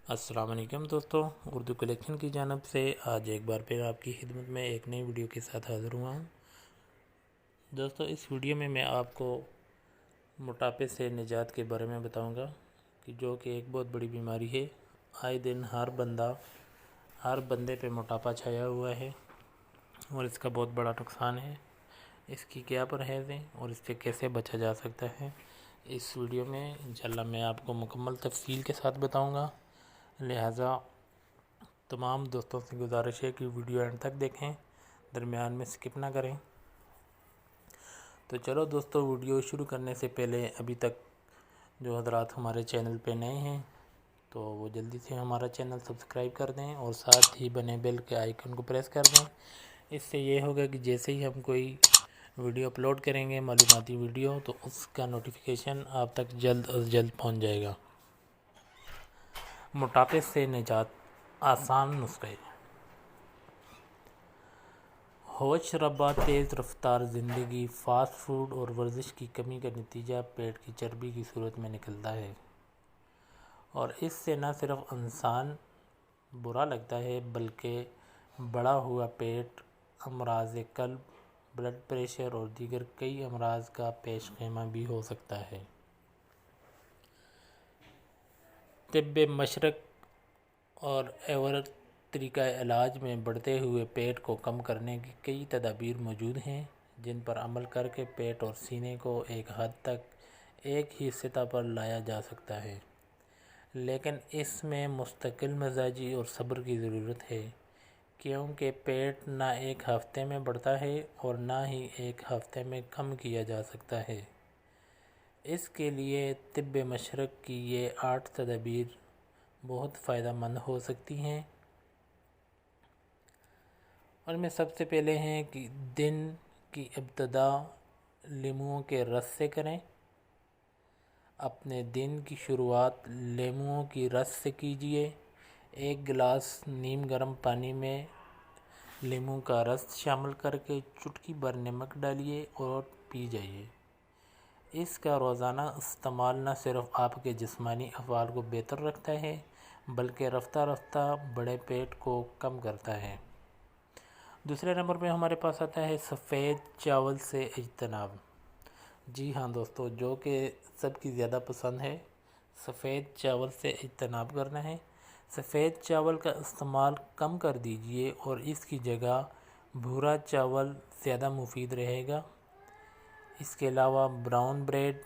السلام علیکم دوستو، اردو کلیکشن کی جانب سے آج ایک بار پھر آپ کی خدمت میں ایک نئی ویڈیو کے ساتھ حاضر ہوا ہوں۔ دوستو اس ویڈیو میں آپ کو موٹاپے سے نجات کے بارے میں بتاؤں گا کہ جو کہ ایک بہت بڑی بیماری ہے۔ آئے دن ہر بندے پہ موٹاپا چھایا ہوا ہے اور اس کا بہت بڑا نقصان ہے۔ اس کی کیا پرہیز ہے اور اس سے کیسے بچا جا سکتا ہے، اس ویڈیو میں انشاءاللہ میں آپ کو مکمل تفصیل کے ساتھ بتاؤں گا۔ لہٰذا تمام دوستوں سے گزارش ہے کہ ویڈیو اینڈ تک دیکھیں، درمیان میں سکپ نہ کریں۔ تو چلو دوستو، ویڈیو شروع کرنے سے پہلے ابھی تک جو حضرات ہمارے چینل پہ نئے ہیں تو وہ جلدی سے ہمارا چینل سبسکرائب کر دیں اور ساتھ ہی بنے بیل کے آئیکن کو پریس کر دیں۔ اس سے یہ ہوگا کہ جیسے ہی ہم کوئی ویڈیو اپلوڈ کریں گے، معلوماتی ویڈیو، تو اس کا نوٹیفیکیشن آپ تک جلد از جلد پہنچ جائے گا۔ موٹاپے سے نجات، آسان نسخے۔ ہوش ربا تیز رفتار زندگی، فاسٹ فوڈ اور ورزش کی کمی کا نتیجہ پیٹ کی چربی کی صورت میں نکلتا ہے، اور اس سے نہ صرف انسان برا لگتا ہے بلکہ بڑھا ہوا پیٹ امراض قلب، بلڈ پریشر اور دیگر کئی امراض کا پیش خیمہ بھی ہو سکتا ہے۔ طب مشرق اور ایور طریقہ علاج میں بڑھتے ہوئے پیٹ کو کم کرنے کی کئی تدابیر موجود ہیں، جن پر عمل کر کے پیٹ اور سینے کو ایک حد تک ایک ہی سطح پر لایا جا سکتا ہے، لیکن اس میں مستقل مزاجی اور صبر کی ضرورت ہے، کیونکہ پیٹ نہ ایک ہفتے میں بڑھتا ہے اور نہ ہی ایک ہفتے میں کم کیا جا سکتا ہے۔ اس کے لیے طب مشرق کی یہ 8 تدابیر بہت فائدہ مند ہو سکتی ہیں۔ اور میں سب سے پہلے ہیں کہ دن کی ابتدا لیموں کے رس سے کریں۔ اپنے دن کی شروعات لیموں کی رس سے کیجیے۔ 1 گلاس نیم گرم پانی میں لیموں کا رس شامل کر کے چٹکی بھر نمک ڈالیے اور پی جائیے۔ اس کا روزانہ استعمال نہ صرف آپ کے جسمانی افعال کو بہتر رکھتا ہے بلکہ رفتہ رفتہ بڑے پیٹ کو کم کرتا ہے۔ دوسرے نمبر پہ ہمارے پاس آتا ہے سفید چاول سے اجتناب۔ جی ہاں دوستو، جو کہ سب کی زیادہ پسند ہے، سفید چاول سے اجتناب کرنا ہے۔ سفید چاول کا استعمال کم کر دیجئے اور اس کی جگہ بھورا چاول زیادہ مفید رہے گا۔ اس کے علاوہ براؤن بریڈ،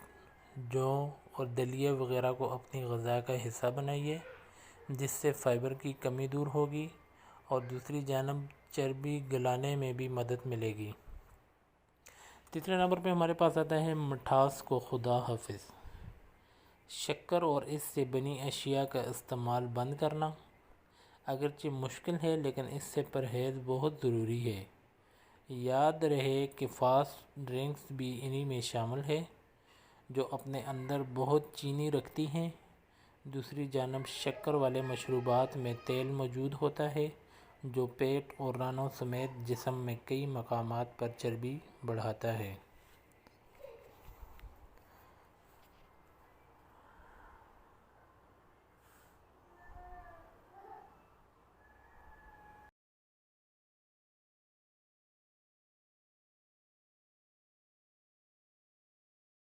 جو اور دلیے وغیرہ کو اپنی غذا کا حصہ بنائیے، جس سے فائبر کی کمی دور ہوگی اور دوسری جانب چربی گلانے میں بھی مدد ملے گی۔ تیسرے نمبر پہ ہمارے پاس آتا ہے مٹھاس کو خدا حافظ۔ شکر اور اس سے بنی اشیاء کا استعمال بند کرنا اگرچہ مشکل ہے، لیکن اس سے پرہیز بہت ضروری ہے۔ یاد رہے کہ فاسٹ ڈرنکس بھی انہی میں شامل ہے، جو اپنے اندر بہت چینی رکھتی ہیں۔ دوسری جانب شکر والے مشروبات میں تیل موجود ہوتا ہے، جو پیٹ اور رانوں سمیت جسم میں کئی مقامات پر چربی بڑھاتا ہے۔